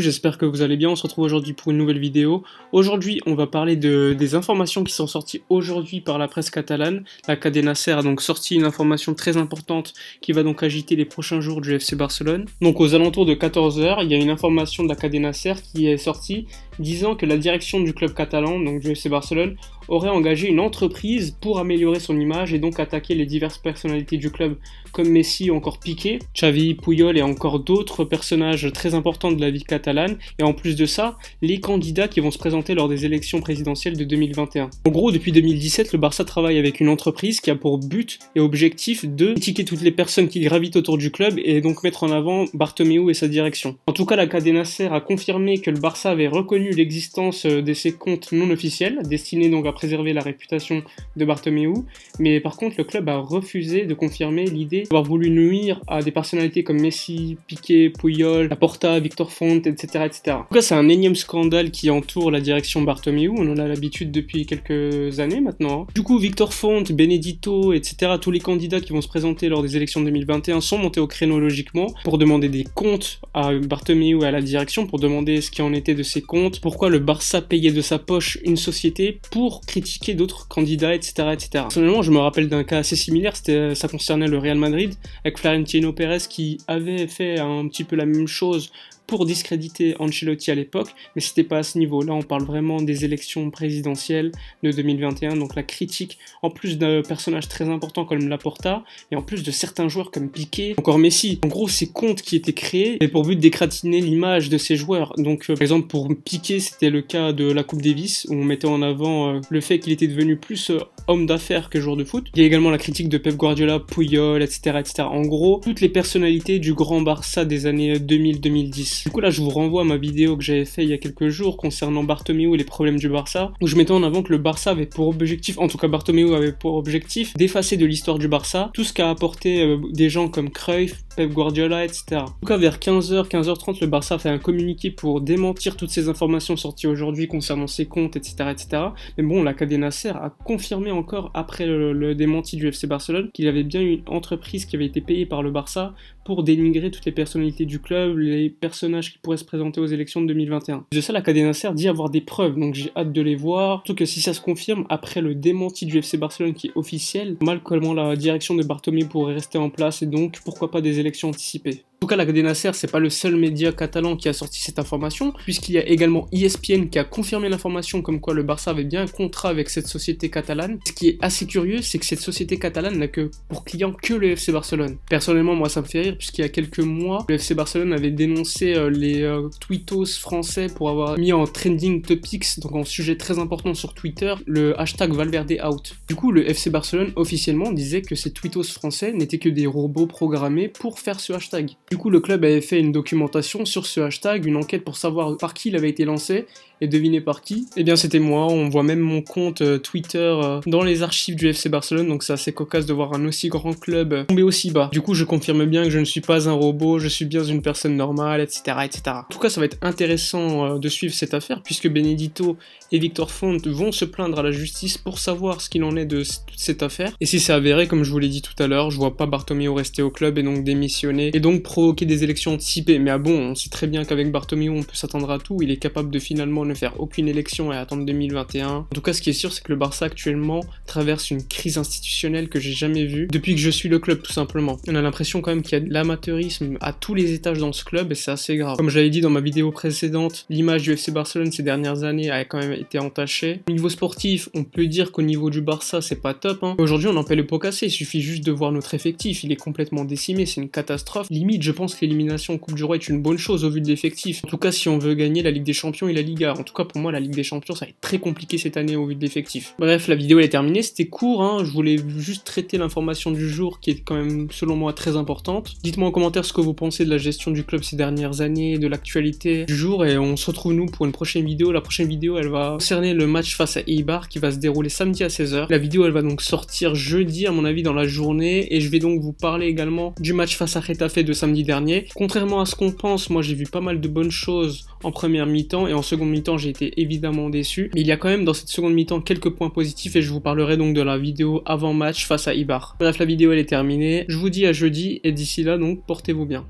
J'espère que vous allez bien, on se retrouve aujourd'hui pour une nouvelle vidéo. Aujourd'hui, on va parler des informations qui sont sorties aujourd'hui par la presse catalane. La Cadena Ser a donc sorti une information très importante qui va donc agiter les prochains jours du FC Barcelone. Donc aux alentours de 14 h, il y a une information de la Cadena Ser qui est sortie disant que la direction du club catalan, donc du FC Barcelone, aurait engagé une entreprise pour améliorer son image et donc attaquer les diverses personnalités du club comme Messi ou encore Piqué, Xavi, Puyol et encore d'autres personnages très importants de la vie catalane, et en plus de ça, les candidats qui vont se présenter lors des élections présidentielles de 2021. En gros, depuis 2017, le Barça travaille avec une entreprise qui a pour but et objectif de critiquer toutes les personnes qui gravitent autour du club et donc mettre en avant Bartomeu et sa direction. En tout cas, la Cadena Ser a confirmé que le Barça avait reconnu l'existence de ces comptes non officiels, destinés donc à préserver la réputation de Bartomeu, mais par contre, le club a refusé de confirmer l'idée d'avoir voulu nuire à des personnalités comme Messi, Piqué, Puyol, Laporta, Victor Font, etc. En tout cas, c'est un énième scandale qui entoure la direction Bartomeu, on en a l'habitude depuis quelques années maintenant. Du coup, Victor Font, Benedito, etc., tous les candidats qui vont se présenter lors des élections 2021 sont montés au créneau logiquement pour demander des comptes à Bartomeu et à la direction, pour demander ce qui en était de ces comptes, pourquoi le Barça payait de sa poche une société pour critiquer d'autres candidats, etc. Personnellement, je me rappelle d'un cas assez similaire, ça concernait le Real Madrid, avec Florentino Pérez qui avait fait un petit peu la même chose pour discréditer Ancelotti à l'époque, mais c'était pas à ce niveau. Là, on parle vraiment des élections présidentielles de 2021, donc la critique, en plus d'un personnage très important comme Laporta, et en plus de certains joueurs comme Piqué, encore Messi. En gros, ces comptes qui étaient créés avaient pour but d'écratiner l'image de ces joueurs. Donc, par exemple, pour Piqué, c'était le cas de la Coupe Davis, où on mettait en avant le fait qu'il était devenu plus homme d'affaires que joueur de foot. Il y a également la critique de Pep Guardiola, Puyol, etc. En gros, toutes les personnalités du grand Barça des années 2000-2010. Du coup là je vous renvoie à ma vidéo que j'avais fait il y a quelques jours concernant Bartomeu et les problèmes du Barça, où je mettais en avant que le Barça avait pour objectif, en tout cas Bartomeu avait pour objectif, d'effacer de l'histoire du Barça tout ce qu'a apporté des gens comme Cruyff, Pep Guardiola, etc. En tout cas vers 15 h, 15 h 30, le Barça fait un communiqué pour démentir toutes ces informations sorties aujourd'hui concernant ses comptes, etc. Mais bon, la Cadena Ser a confirmé encore après le démenti du FC Barcelone qu'il y avait bien une entreprise qui avait été payée par le Barça pour dénigrer toutes les personnalités du club, les personnages qui pourraient se présenter aux élections de 2021. De ça, la Cadena Ser dit avoir des preuves, donc j'ai hâte de les voir. Surtout que si ça se confirme, après le démenti du FC Barcelone qui est officiel, mal comment la direction de Bartomeu pourrait rester en place et donc pourquoi pas des élections anticipées. En tout cas, la Cadena Ser, c'est pas le seul média catalan qui a sorti cette information, puisqu'il y a également ESPN qui a confirmé l'information comme quoi le Barça avait bien un contrat avec cette société catalane. Ce qui est assez curieux, c'est que cette société catalane n'a que pour client que le FC Barcelone. Personnellement, moi, ça me fait rire, puisqu'il y a quelques mois, le FC Barcelone avait dénoncé les tweetos français pour avoir mis en trending topics, donc en sujet très important sur Twitter, le hashtag Valverde out. Du coup, le FC Barcelone officiellement disait que ces tweetos français n'étaient que des robots programmés pour faire ce hashtag. Du coup, le club avait fait une documentation sur ce hashtag, une enquête pour savoir par qui il avait été lancé, et devinez par qui. Eh bien, c'était moi, on voit même mon compte Twitter dans les archives du FC Barcelone, donc c'est assez cocasse de voir un aussi grand club tomber aussi bas. Du coup, je confirme bien que je ne suis pas un robot, je suis bien une personne normale, etc. En tout cas, ça va être intéressant de suivre cette affaire, puisque Benedito et Victor Font vont se plaindre à la justice pour savoir ce qu'il en est de toute cette affaire. Et si c'est avéré, comme je vous l'ai dit tout à l'heure, je vois pas Bartomeu rester au club et donc démissionner, et donc provoquer des élections anticipées. Mais bon, on sait très bien qu'avec Bartomeu, on peut s'attendre à tout, il est capable de finalement ne faire aucune élection et attendre 2021. En tout cas, ce qui est sûr, c'est que le Barça actuellement traverse une crise institutionnelle que j'ai jamais vue depuis que je suis le club, tout simplement. On a l'impression quand même qu'il y a de l'amateurisme à tous les étages dans ce club et c'est assez grave. Comme j'avais dit dans ma vidéo précédente, l'image du FC Barcelone ces dernières années a quand même été entachée. Au niveau sportif, on peut dire qu'au niveau du Barça, c'est pas top. Aujourd'hui, on en paie le pot cassé, il suffit juste de voir notre effectif, il est complètement décimé, c'est une catastrophe. Limite, je pense que l'élimination en Coupe du Roi est une bonne chose au vu de l'effectif. En tout cas, si on veut gagner la Ligue des Champions et la Liga. En tout cas, pour moi, la Ligue des Champions, ça va être très compliqué cette année au vu de l'effectif. Bref, la vidéo elle est terminée, c'était court, je voulais juste traiter l'information du jour qui est quand même, selon moi, très importante. Dites-moi en commentaire ce que vous pensez de la gestion du club ces dernières années, de l'actualité du jour, et on se retrouve nous pour une prochaine vidéo. La prochaine vidéo, elle va concerner le match face à Eibar qui va se dérouler samedi à 16 h. La vidéo, elle va donc sortir jeudi, à mon avis, dans la journée, et je vais donc vous parler également du match face à Getafe de samedi dernier. Contrairement à ce qu'on pense, moi j'ai vu pas mal de bonnes choses en première mi-temps, et en seconde mi-temps, j'ai été évidemment déçu. Mais il y a quand même dans cette seconde mi-temps quelques points positifs, et je vous parlerai donc de la vidéo avant match face à Eibar. Bref, la vidéo elle est terminée. Je vous dis à jeudi, et d'ici là, donc, portez-vous bien.